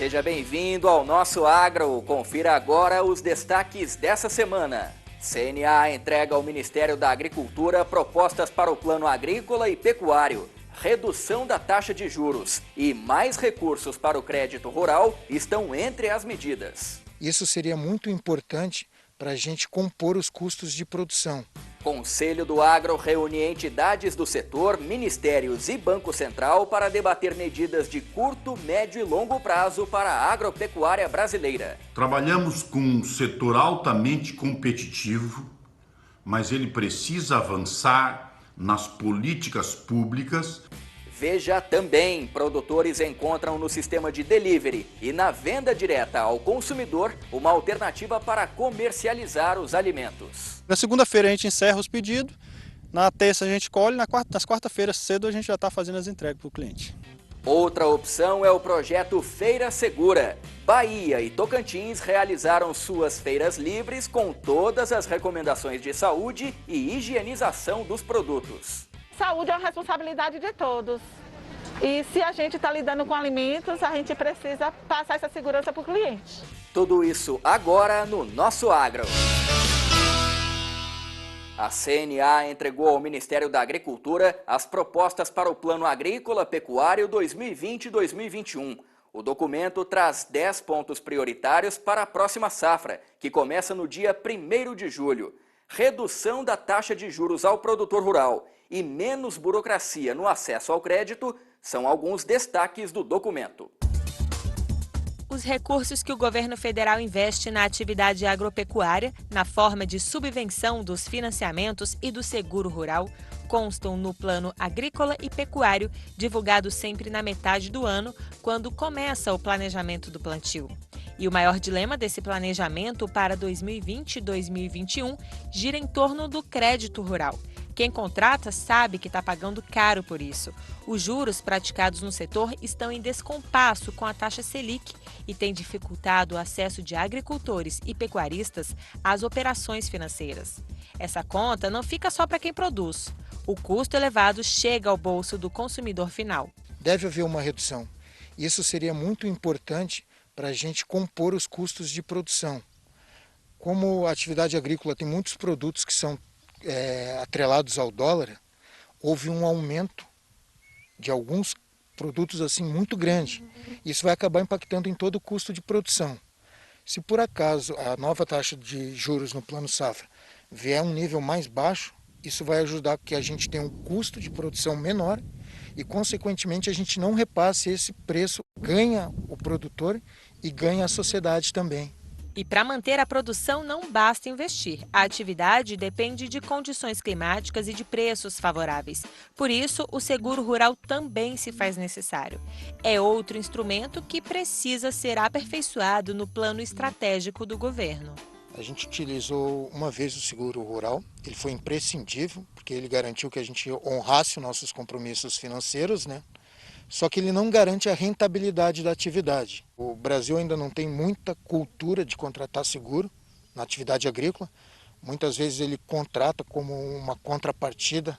Seja bem-vindo ao Nosso Agro. Confira agora os destaques dessa semana. CNA entrega ao Ministério da Agricultura propostas para o Plano Agrícola e Pecuário. Redução da taxa de juros e mais recursos para o crédito rural estão entre as medidas. Isso seria muito importante para a gente compor os custos de produção. Conselho do Agro reúne entidades do setor, ministérios e Banco Central para debater medidas de curto, médio e longo prazo para a agropecuária brasileira. Trabalhamos com um setor altamente competitivo, mas ele precisa avançar nas políticas públicas. Veja também, produtores encontram no sistema de delivery e na venda direta ao consumidor uma alternativa para comercializar os alimentos. Na segunda-feira a gente encerra os pedidos, na terça a gente colhe, nas quarta-feiras cedo a gente já está fazendo as entregas para o cliente. Outra opção é o projeto Feira Segura. Bahia e Tocantins realizaram suas feiras livres com todas as recomendações de saúde e higienização dos produtos. Saúde é uma responsabilidade de todos. E se a gente está lidando com alimentos, a gente precisa passar essa segurança para o cliente. Tudo isso agora no Nosso Agro. A CNA entregou ao Ministério da Agricultura as propostas para o Plano Agrícola Pecuário 2020-2021. O documento traz 10 pontos prioritários para a próxima safra, que começa no dia 1º de julho. Redução da taxa de juros ao produtor rural e menos burocracia no acesso ao crédito são alguns destaques do documento. Os recursos que o governo federal investe na atividade agropecuária, na forma de subvenção dos financiamentos e do seguro rural, constam no Plano Agrícola e Pecuário, divulgado sempre na metade do ano, quando começa o planejamento do plantio. E o maior dilema desse planejamento para 2020 e 2021 gira em torno do crédito rural. Quem contrata sabe que está pagando caro por isso. Os juros praticados no setor estão em descompasso com a taxa Selic e têm dificultado o acesso de agricultores e pecuaristas às operações financeiras. Essa conta não fica só para quem produz. O custo elevado chega ao bolso do consumidor final. Deve haver uma redução. Isso seria muito importante para a gente compor os custos de produção. Como a atividade agrícola tem muitos produtos que são atrelados ao dólar, houve um aumento de alguns produtos assim muito grande. Isso vai acabar impactando em todo o custo de produção. Se por acaso a nova taxa de juros no Plano Safra vier a um nível mais baixo, isso vai ajudar que a gente tenha um custo de produção menor e, consequentemente, a gente não repasse esse preço, ganha o produtor e ganha a sociedade também. E para manter a produção não basta investir. A atividade depende de condições climáticas e de preços favoráveis. Por isso, o seguro rural também se faz necessário. É outro instrumento que precisa ser aperfeiçoado no plano estratégico do governo. A gente utilizou uma vez o seguro rural, ele foi imprescindível, porque ele garantiu que a gente honrasse os nossos compromissos financeiros, né? Só que ele não garante a rentabilidade da atividade. O Brasil ainda não tem muita cultura de contratar seguro na atividade agrícola. Muitas vezes ele contrata como uma contrapartida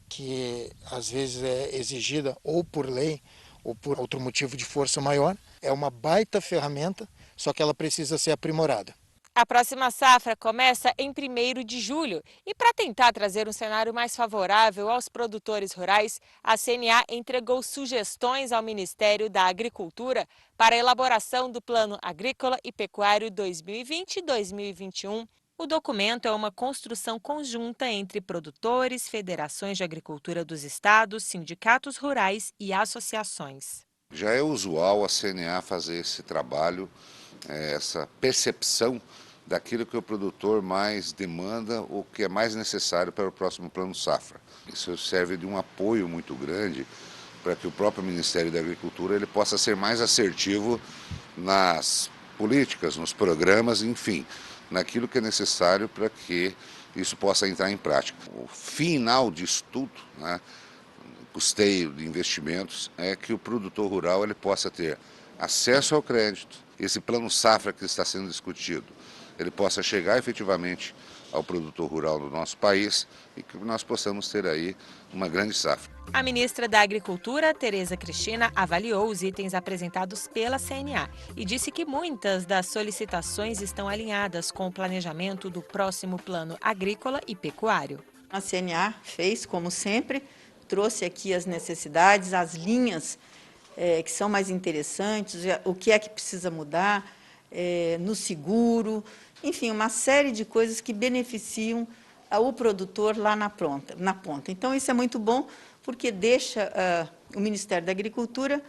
que às vezes é exigida ou por lei ou por outro motivo de força maior. É uma baita ferramenta, só que ela precisa ser aprimorada. A próxima safra começa em 1º de julho e, para tentar trazer um cenário mais favorável aos produtores rurais, a CNA entregou sugestões ao Ministério da Agricultura para a elaboração do Plano Agrícola e Pecuário 2020-2021. O documento é uma construção conjunta entre produtores, federações de agricultura dos estados, sindicatos rurais e associações. Já é usual a CNA fazer esse trabalho, essa percepção daquilo que o produtor mais demanda, o que é mais necessário para o próximo Plano Safra. Isso serve de um apoio muito grande para que o próprio Ministério da Agricultura ele possa ser mais assertivo nas políticas, nos programas, enfim, naquilo que é necessário para que isso possa entrar em prática. O final disso tudo, né, custeio de investimentos, é que o produtor rural ele possa ter acesso ao crédito, esse Plano Safra que está sendo discutido, ele possa chegar efetivamente ao produtor rural do nosso país e que nós possamos ter aí uma grande safra. A ministra da Agricultura, Tereza Cristina, avaliou os itens apresentados pela CNA e disse que muitas das solicitações estão alinhadas com o planejamento do próximo Plano Agrícola e Pecuário. A CNA fez, como sempre, trouxe aqui as necessidades, as linhas que são mais interessantes, o que é que precisa mudar no seguro, enfim, uma série de coisas que beneficiam o produtor lá na ponta. Então, isso é muito bom, porque deixa o Ministério da Agricultura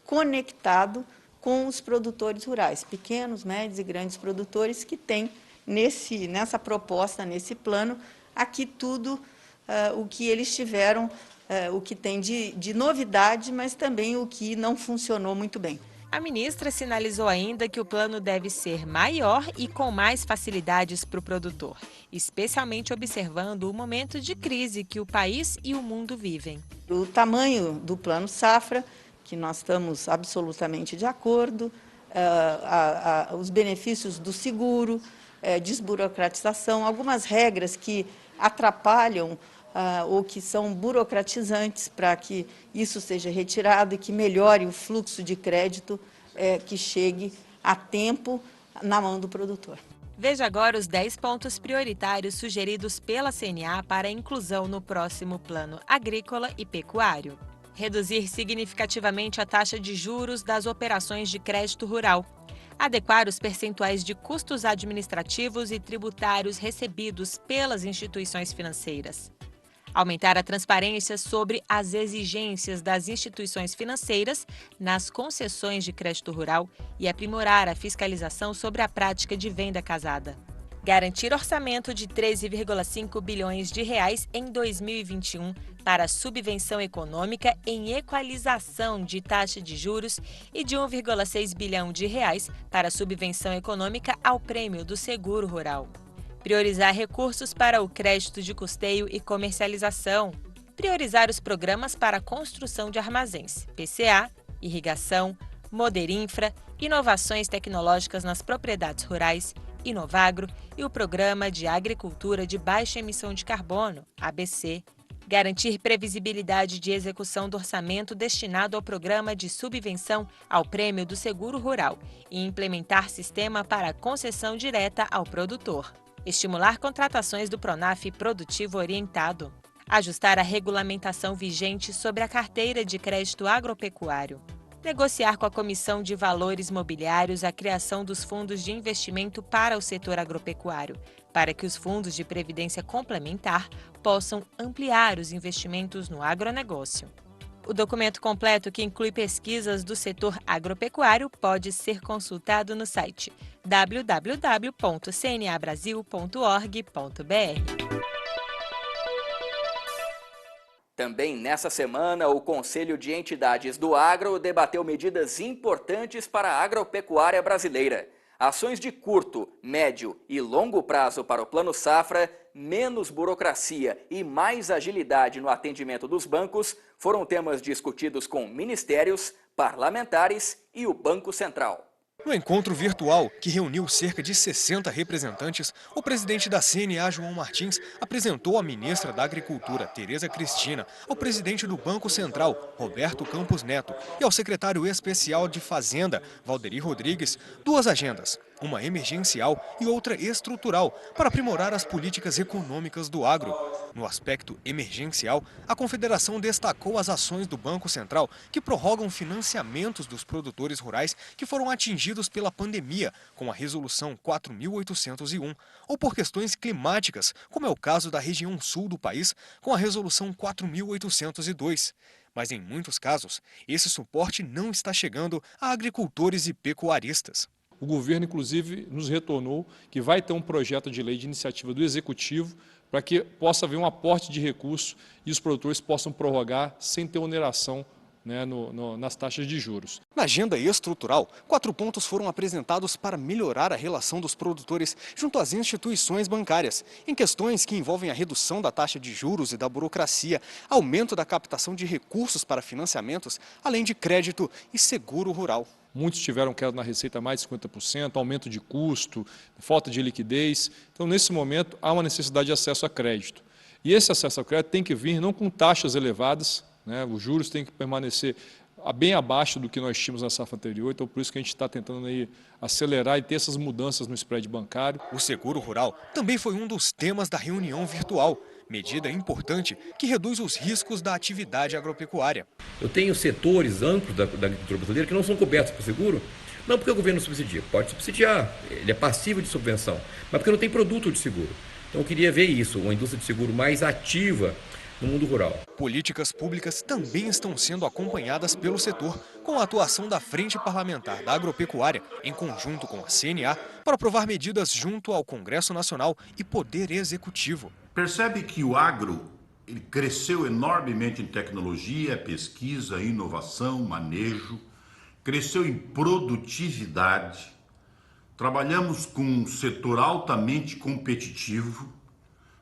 conectado com os produtores rurais, pequenos, médios e grandes produtores que têm nessa proposta, nesse plano, aqui tudo o que eles tiveram, o que tem de novidade, mas também o que não funcionou muito bem. A ministra sinalizou ainda que o plano deve ser maior e com mais facilidades para o produtor, especialmente observando o momento de crise que o país e o mundo vivem. O tamanho do Plano Safra, que nós estamos absolutamente de acordo, os benefícios do seguro, desburocratização, algumas regras que atrapalham ou que são burocratizantes para que isso seja retirado e que melhore o fluxo de crédito que chegue a tempo na mão do produtor. Veja agora os 10 pontos prioritários sugeridos pela CNA para a inclusão no próximo Plano Agrícola e Pecuário. Reduzir significativamente a taxa de juros das operações de crédito rural. Adequar os percentuais de custos administrativos e tributários recebidos pelas instituições financeiras. Aumentar a transparência sobre as exigências das instituições financeiras nas concessões de crédito rural e aprimorar a fiscalização sobre a prática de venda casada. Garantir orçamento de 13,5 bilhões de reais em 2021 para subvenção econômica em equalização de taxa de juros e de 1,6 bilhão de reais para subvenção econômica ao prêmio do seguro rural. Priorizar recursos para o crédito de custeio e comercialização. Priorizar os programas para a construção de armazéns, PCA, irrigação, Moderinfra, inovações tecnológicas nas propriedades rurais, Inovagro e o Programa de Agricultura de Baixa Emissão de Carbono, ABC. Garantir previsibilidade de execução do orçamento destinado ao programa de subvenção ao prêmio do seguro rural e implementar sistema para concessão direta ao produtor. Estimular contratações do Pronaf Produtivo Orientado. Ajustar a regulamentação vigente sobre a carteira de crédito agropecuário. Negociar com a Comissão de Valores Mobiliários a criação dos fundos de investimento para o setor agropecuário, para que os fundos de previdência complementar possam ampliar os investimentos no agronegócio. O documento completo, que inclui pesquisas do setor agropecuário, pode ser consultado no site www.cnabrasil.org.br. Também nessa semana, o Conselho de Entidades do Agro debateu medidas importantes para a agropecuária brasileira. Ações de curto, médio e longo prazo para o Plano Safra, menos burocracia e mais agilidade no atendimento dos bancos foram temas discutidos com ministérios, parlamentares e o Banco Central. No encontro virtual, que reuniu cerca de 60 representantes, o presidente da CNA, João Martins, apresentou à ministra da Agricultura, Tereza Cristina, ao presidente do Banco Central, Roberto Campos Neto, e ao secretário especial de Fazenda, Valderi Rodrigues, duas agendas, uma emergencial e outra estrutural, para aprimorar as políticas econômicas do agro. No aspecto emergencial, a Confederação destacou as ações do Banco Central que prorrogam financiamentos dos produtores rurais que foram atingidos pela pandemia, com a Resolução 4.801, ou por questões climáticas, como é o caso da região sul do país, com a Resolução 4.802. Mas em muitos casos, esse suporte não está chegando a agricultores e pecuaristas. O governo, inclusive, nos retornou que vai ter um projeto de lei de iniciativa do Executivo para que possa haver um aporte de recursos e os produtores possam prorrogar sem ter oneração né, nas taxas de juros. Na agenda estrutural, 4 pontos foram apresentados para melhorar a relação dos produtores junto às instituições bancárias, em questões que envolvem a redução da taxa de juros e da burocracia, aumento da captação de recursos para financiamentos, além de crédito e seguro rural. Muitos tiveram queda na receita mais de 50%, aumento de custo, falta de liquidez. Então, nesse momento, há uma necessidade de acesso a crédito. E esse acesso ao crédito tem que vir não com taxas elevadas, né? Os juros têm que permanecer bem abaixo do que nós tínhamos na safra anterior, então por isso que a gente está tentando aí acelerar e ter essas mudanças no spread bancário. O seguro rural também foi um dos temas da reunião virtual, medida importante que reduz os riscos da atividade agropecuária. Eu tenho setores amplos da agricultura brasileira que não são cobertos por seguro, não porque o governo subsidia, pode subsidiar, ele é passivo de subvenção, mas porque não tem produto de seguro. Então eu queria ver isso, uma indústria de seguro mais ativa no mundo rural. Políticas públicas também estão sendo acompanhadas pelo setor, com a atuação da Frente Parlamentar da Agropecuária, em conjunto com a CNA, para aprovar medidas junto ao Congresso Nacional e Poder Executivo. Percebe que o agro ele cresceu enormemente em tecnologia, pesquisa, inovação, manejo, cresceu em produtividade. Trabalhamos com um setor altamente competitivo,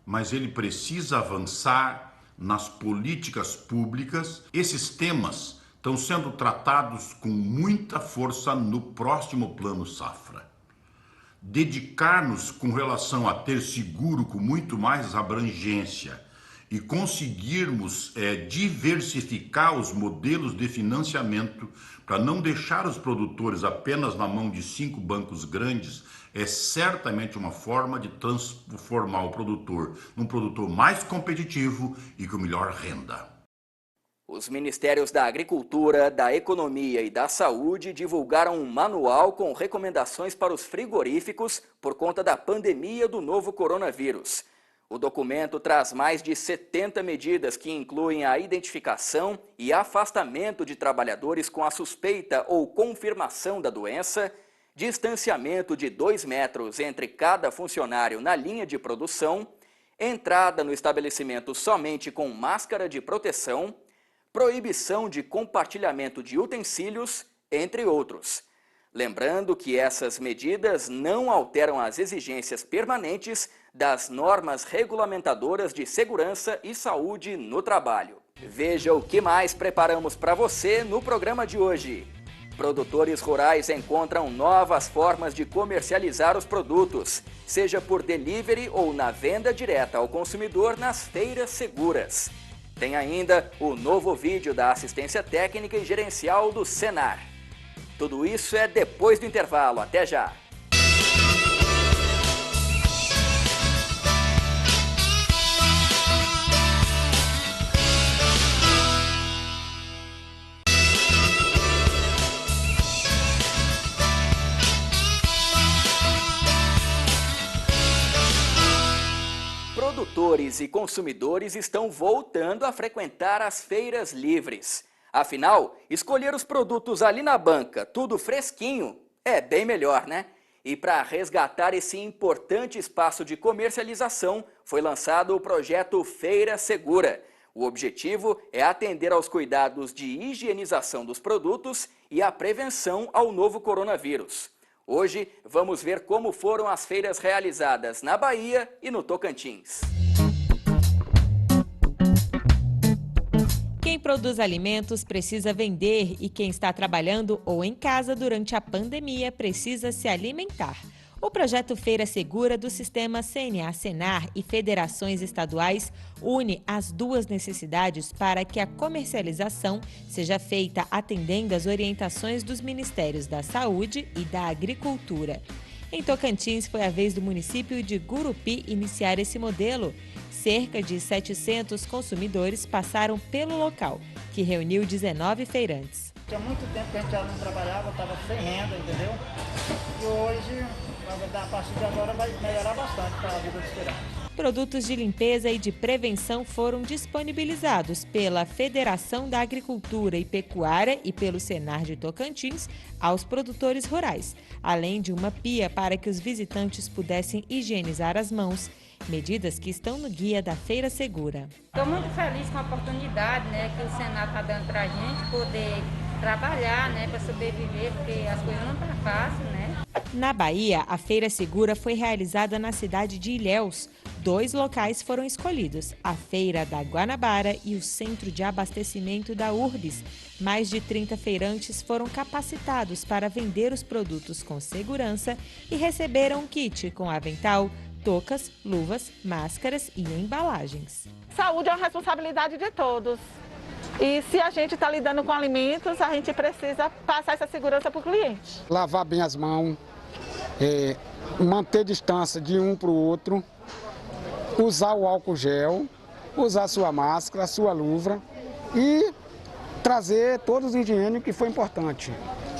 mas ele precisa avançar nas políticas públicas. Esses temas estão sendo tratados com muita força no próximo Plano Safra. Dedicar-nos com relação a ter seguro com muito mais abrangência e conseguirmos diversificar os modelos de financiamento para não deixar os produtores apenas na mão de 5 bancos grandes, é certamente uma forma de transformar o produtor num produtor mais competitivo e com melhor renda. Os Ministérios da Agricultura, da Economia e da Saúde divulgaram um manual com recomendações para os frigoríficos por conta da pandemia do novo coronavírus. O documento traz mais de 70 medidas que incluem a identificação e afastamento de trabalhadores com a suspeita ou confirmação da doença, distanciamento de 2 metros entre cada funcionário na linha de produção, entrada no estabelecimento somente com máscara de proteção, proibição de compartilhamento de utensílios, entre outros. Lembrando que essas medidas não alteram as exigências permanentes das normas regulamentadoras de segurança e saúde no trabalho. Veja o que mais preparamos para você no programa de hoje. Produtores rurais encontram novas formas de comercializar os produtos, seja por delivery ou na venda direta ao consumidor nas feiras seguras. Tem ainda o novo vídeo da assistência técnica e gerencial do Senar. Tudo isso é depois do intervalo. Até já! Produtores e consumidores estão voltando a frequentar as feiras livres. Afinal, escolher os produtos ali na banca, tudo fresquinho, é bem melhor, né? E para resgatar esse importante espaço de comercialização, foi lançado o projeto Feira Segura. O objetivo é atender aos cuidados de higienização dos produtos e a prevenção ao novo coronavírus. Hoje, vamos ver como foram as feiras realizadas na Bahia e no Tocantins. Quem produz alimentos precisa vender e quem está trabalhando ou em casa durante a pandemia precisa se alimentar. O projeto Feira Segura do sistema CNA-Senar e federações estaduais une as duas necessidades para que a comercialização seja feita atendendo às orientações dos Ministérios da Saúde e da Agricultura. Em Tocantins, foi a vez do município de Gurupi iniciar esse modelo. Cerca de 700 consumidores passaram pelo local, que reuniu 19 feirantes. Tinha muito tempo que a gente já não trabalhava, estava sem renda, entendeu? E hoje, a partir de agora, vai melhorar bastante para a vida dos feirantes. Produtos de limpeza e de prevenção foram disponibilizados pela Federação da Agricultura e Pecuária e pelo Senar de Tocantins aos produtores rurais, além de uma pia para que os visitantes pudessem higienizar as mãos medidas que estão no guia da Feira Segura. Estou muito feliz com a oportunidade, que o Senar está dando para a gente poder trabalhar, para sobreviver, porque as coisas não estão fáceis, Na Bahia, a Feira Segura foi realizada na cidade de Ilhéus. 2 locais foram escolhidos, a Feira da Guanabara e o Centro de Abastecimento da Urbis. Mais de 30 feirantes foram capacitados para vender os produtos com segurança e receberam um kit com avental, toucas, luvas, máscaras e embalagens. Saúde é uma responsabilidade de todos. E se a gente está lidando com alimentos, a gente precisa passar essa segurança para o cliente. Lavar bem as mãos, manter distância de um para o outro, usar o álcool gel, usar a sua máscara, a sua luva e trazer todos os higiênicos que foi importante.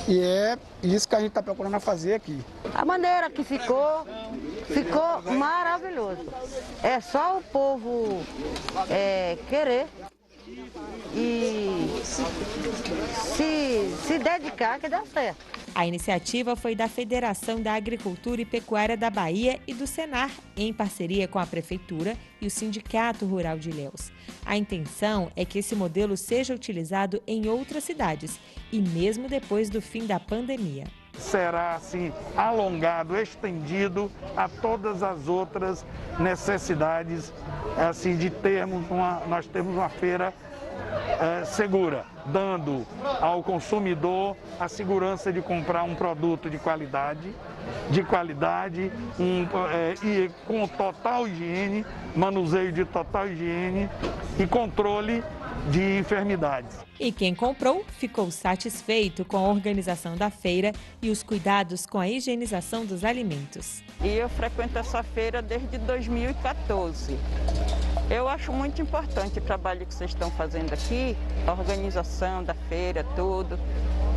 E é isso que a gente está procurando fazer aqui. A maneira que ficou maravilhoso. É só o povo querer e se dedicar que dá certo. A iniciativa foi da Federação da Agricultura e Pecuária da Bahia e do Senar, em parceria com a Prefeitura e o Sindicato Rural de Ilhéus. A intenção é que esse modelo seja utilizado em outras cidades e mesmo depois do fim da pandemia. Será assim alongado, estendido a todas as outras necessidades, assim de nós termos uma feira segura, dando ao consumidor a segurança de comprar um produto de qualidade e com total higiene, manuseio de total higiene e controle de enfermidades. E quem comprou ficou satisfeito com a organização da feira e os cuidados com a higienização dos alimentos. E eu frequento essa feira desde 2014. Eu acho muito importante o trabalho que vocês estão fazendo aqui, a organização da feira, tudo,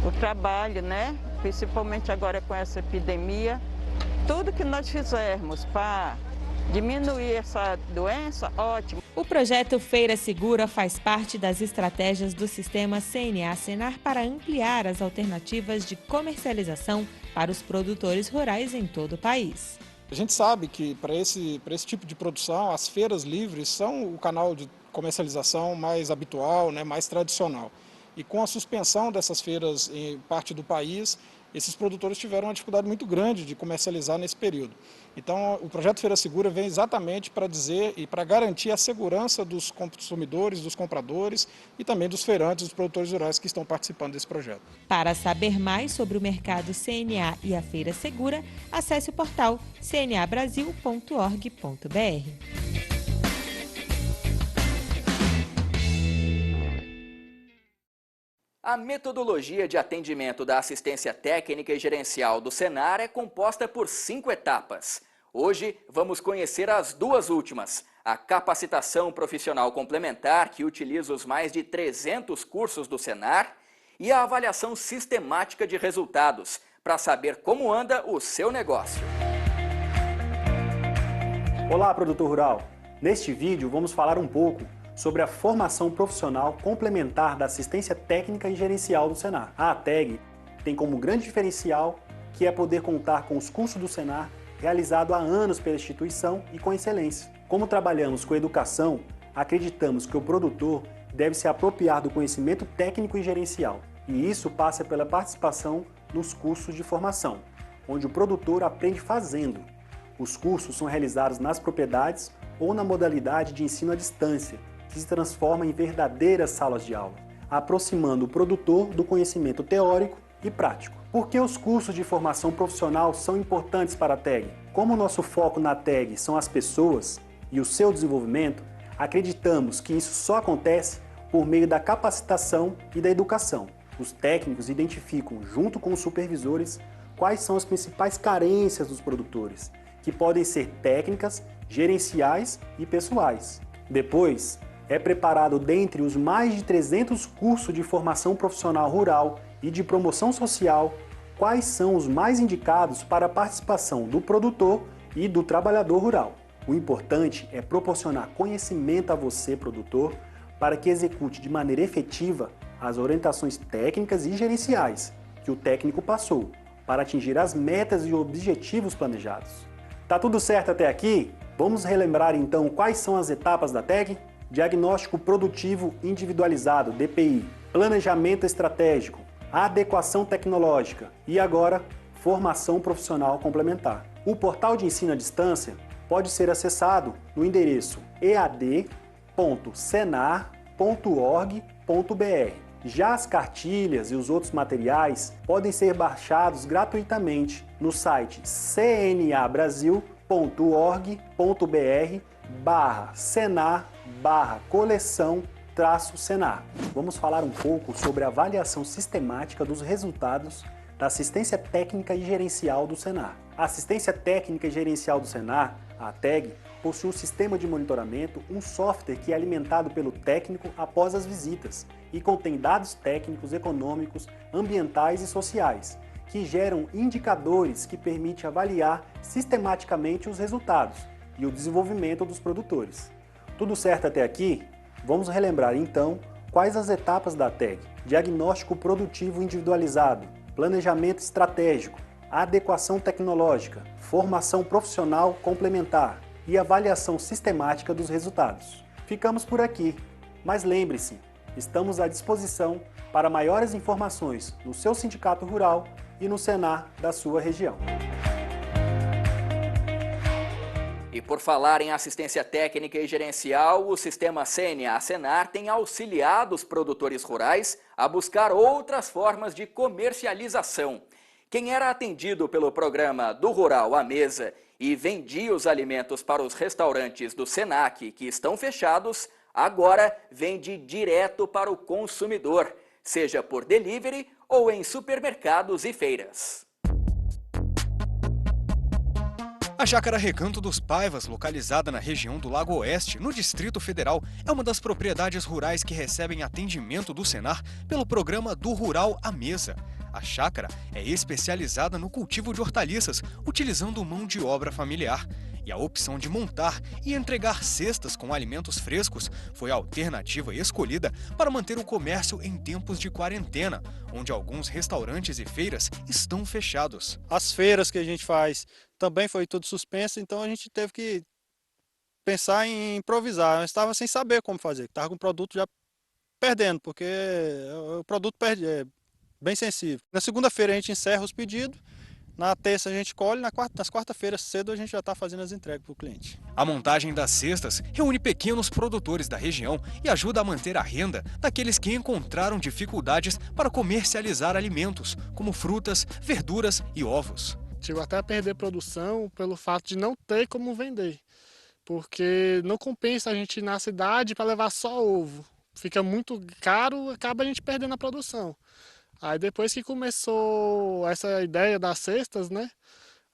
o trabalho, principalmente agora com essa epidemia, tudo que nós fizermos para diminuir essa doença, ótimo. O projeto Feira Segura faz parte das estratégias do sistema CNA-Senar para ampliar as alternativas de comercialização para os produtores rurais em todo o país. A gente sabe que para esse tipo de produção, as feiras livres são o canal de comercialização mais habitual, mais tradicional. E com a suspensão dessas feiras em parte do país, esses produtores tiveram uma dificuldade muito grande de comercializar nesse período. Então, o projeto Feira Segura vem exatamente para dizer e para garantir a segurança dos consumidores, dos compradores e também dos feirantes, dos produtores rurais que estão participando desse projeto. Para saber mais sobre o mercado CNA e a Feira Segura, acesse o portal cnabrasil.org.br. A metodologia de atendimento da assistência técnica e gerencial do Senar é composta por 5 etapas. Hoje vamos conhecer as 2 últimas, a capacitação profissional complementar, que utiliza os mais de 300 cursos do Senar, e a avaliação sistemática de resultados, para saber como anda o seu negócio. Olá, produtor rural! Neste vídeo vamos falar um pouco sobre a formação profissional complementar da assistência técnica e gerencial do Senar. A ATEG tem como grande diferencial que é poder contar com os cursos do Senar realizado há anos pela instituição e com excelência. Como trabalhamos com educação, acreditamos que o produtor deve se apropriar do conhecimento técnico e gerencial, e isso passa pela participação nos cursos de formação, onde o produtor aprende fazendo. Os cursos são realizados nas propriedades ou na modalidade de ensino à distância, que se transforma em verdadeiras salas de aula, aproximando o produtor do conhecimento teórico e prático. Por que os cursos de formação profissional são importantes para a TEG? Como o nosso foco na TEG são as pessoas e o seu desenvolvimento, acreditamos que isso só acontece por meio da capacitação e da educação. Os técnicos identificam, junto com os supervisores, quais são as principais carências dos produtores, que podem ser técnicas, gerenciais e pessoais. Depois, é preparado dentre os mais de 300 cursos de formação profissional rural e de promoção social, quais são os mais indicados para a participação do produtor e do trabalhador rural. O importante é proporcionar conhecimento a você, produtor, para que execute de maneira efetiva as orientações técnicas e gerenciais que o técnico passou, para atingir as metas e objetivos planejados. Tá tudo certo até aqui? Vamos relembrar então quais são as etapas da TEG? Diagnóstico Produtivo Individualizado, DPI, Planejamento Estratégico, Adequação Tecnológica e agora, Formação Profissional Complementar. O portal de ensino à distância pode ser acessado no endereço ead.senar.org.br. Já as cartilhas e os outros materiais podem ser baixados gratuitamente no site cnabrasil.org.br/senar/coleção-senar. Vamos falar um pouco sobre a avaliação sistemática dos resultados da Assistência Técnica e Gerencial do Senar. A Assistência Técnica e Gerencial do Senar, a ATEG, possui um sistema de monitoramento, um software que é alimentado pelo técnico após as visitas e contém dados técnicos, econômicos, ambientais e sociais, que geram indicadores que permitem avaliar sistematicamente os resultados e o desenvolvimento dos produtores. Tudo certo até aqui? Vamos relembrar então quais as etapas da TEG: diagnóstico produtivo individualizado, planejamento estratégico, adequação tecnológica, formação profissional complementar e avaliação sistemática dos resultados. Ficamos por aqui, mas lembre-se, estamos à disposição para maiores informações no seu sindicato rural e no Senar da sua região. E por falar em assistência técnica e gerencial, o sistema CNA-Senar tem auxiliado os produtores rurais a buscar outras formas de comercialização. Quem era atendido pelo programa Do Rural à Mesa e vendia os alimentos para os restaurantes do Senac que estão fechados, agora vende direto para o consumidor, seja por delivery ou em supermercados e feiras. A Chácara Recanto dos Paivas, localizada na região do Lago Oeste, no Distrito Federal, é uma das propriedades rurais que recebem atendimento do Senar pelo programa Do Rural à Mesa. A chácara é especializada no cultivo de hortaliças, utilizando mão de obra familiar. E a opção de montar e entregar cestas com alimentos frescos foi a alternativa escolhida para manter o comércio em tempos de quarentena, onde alguns restaurantes e feiras estão fechados. As feiras que a gente faz também foi tudo suspenso, então a gente teve que pensar em improvisar. Eu estava sem saber como fazer, estava com o produto já perdendo, porque o produto perde, é bem sensível. Na segunda-feira a gente encerra os pedidos, na terça a gente colhe, nas quarta-feiras cedo a gente já está fazendo as entregas para o cliente. A montagem das cestas reúne pequenos produtores da região e ajuda a manter a renda daqueles que encontraram dificuldades para comercializar alimentos, como frutas, verduras e ovos. Chegou até a perder produção pelo fato de não ter como vender, porque não compensa a gente ir na cidade para levar só ovo. Fica muito caro, acaba a gente perdendo a produção. Aí depois que começou essa ideia das cestas, né?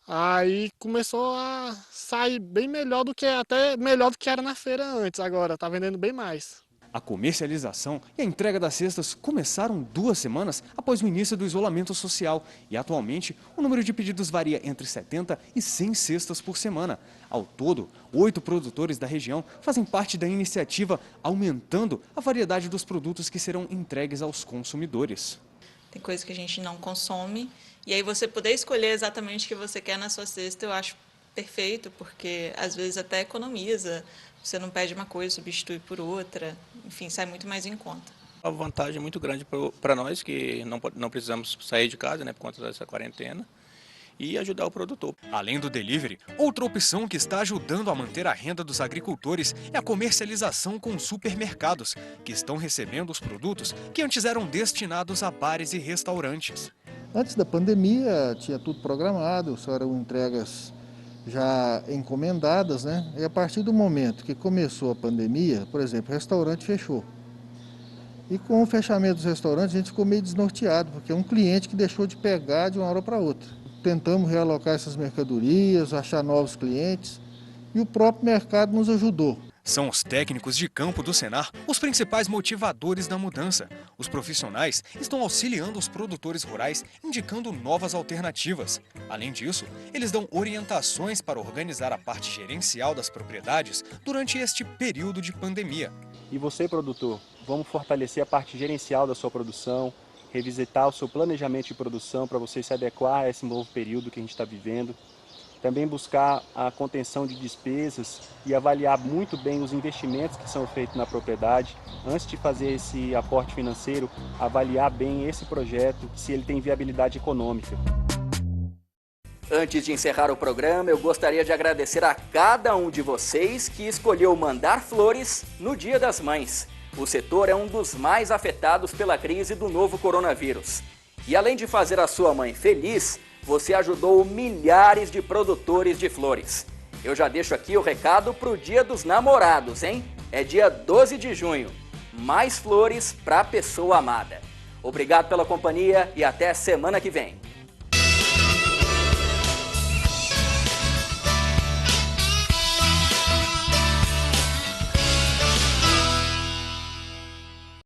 Aí começou a sair bem melhor do que, até melhor do que era na feira antes, agora tá vendendo bem mais. A comercialização e a entrega das cestas começaram 2 semanas após o início do isolamento social e atualmente o número de pedidos varia entre 70 e 100 cestas por semana. Ao todo, 8 produtores da região fazem parte da iniciativa, aumentando a variedade dos produtos que serão entregues aos consumidores. Tem coisa que a gente não consome, e aí você poder escolher exatamente o que você quer na sua cesta, eu acho perfeito, porque às vezes até economiza, você não pede uma coisa, substitui por outra, enfim, sai muito mais em conta. Uma vantagem muito grande para nós, que não precisamos sair de casa, né, por conta dessa quarentena, e ajudar o produtor. Além do delivery, outra opção que está ajudando a manter a renda dos agricultores é a comercialização com supermercados, que estão recebendo os produtos que antes eram destinados a bares e restaurantes. Antes da pandemia, tinha tudo programado, só eram entregas já encomendadas, né? E a partir do momento que começou a pandemia, por exemplo, o restaurante fechou. E com o fechamento dos restaurantes, a gente ficou meio desnorteado, porque é um cliente que deixou de pegar de uma hora para outra. Tentamos realocar essas mercadorias, achar novos clientes e o próprio mercado nos ajudou. São os técnicos de campo do Senar os principais motivadores da mudança. Os profissionais estão auxiliando os produtores rurais, indicando novas alternativas. Além disso, eles dão orientações para organizar a parte gerencial das propriedades durante este período de pandemia. E você, produtor, vamos fortalecer a parte gerencial da sua produção, revisitar o seu planejamento de produção para você se adequar a esse novo período que a gente está vivendo. também buscar a contenção de despesas e avaliar muito bem os investimentos que são feitos na propriedade. Antes de fazer esse aporte financeiro, avaliar bem esse projeto, se ele tem viabilidade econômica. Antes de encerrar o programa, eu gostaria de agradecer a cada um de vocês que escolheu mandar flores no Dia das Mães. O setor é um dos mais afetados pela crise do novo coronavírus. E além de fazer a sua mãe feliz, você ajudou milhares de produtores de flores. Eu já deixo aqui o recado para o Dia dos Namorados, hein? É dia 12 de junho. Mais flores para a pessoa amada. Obrigado pela companhia e até semana que vem.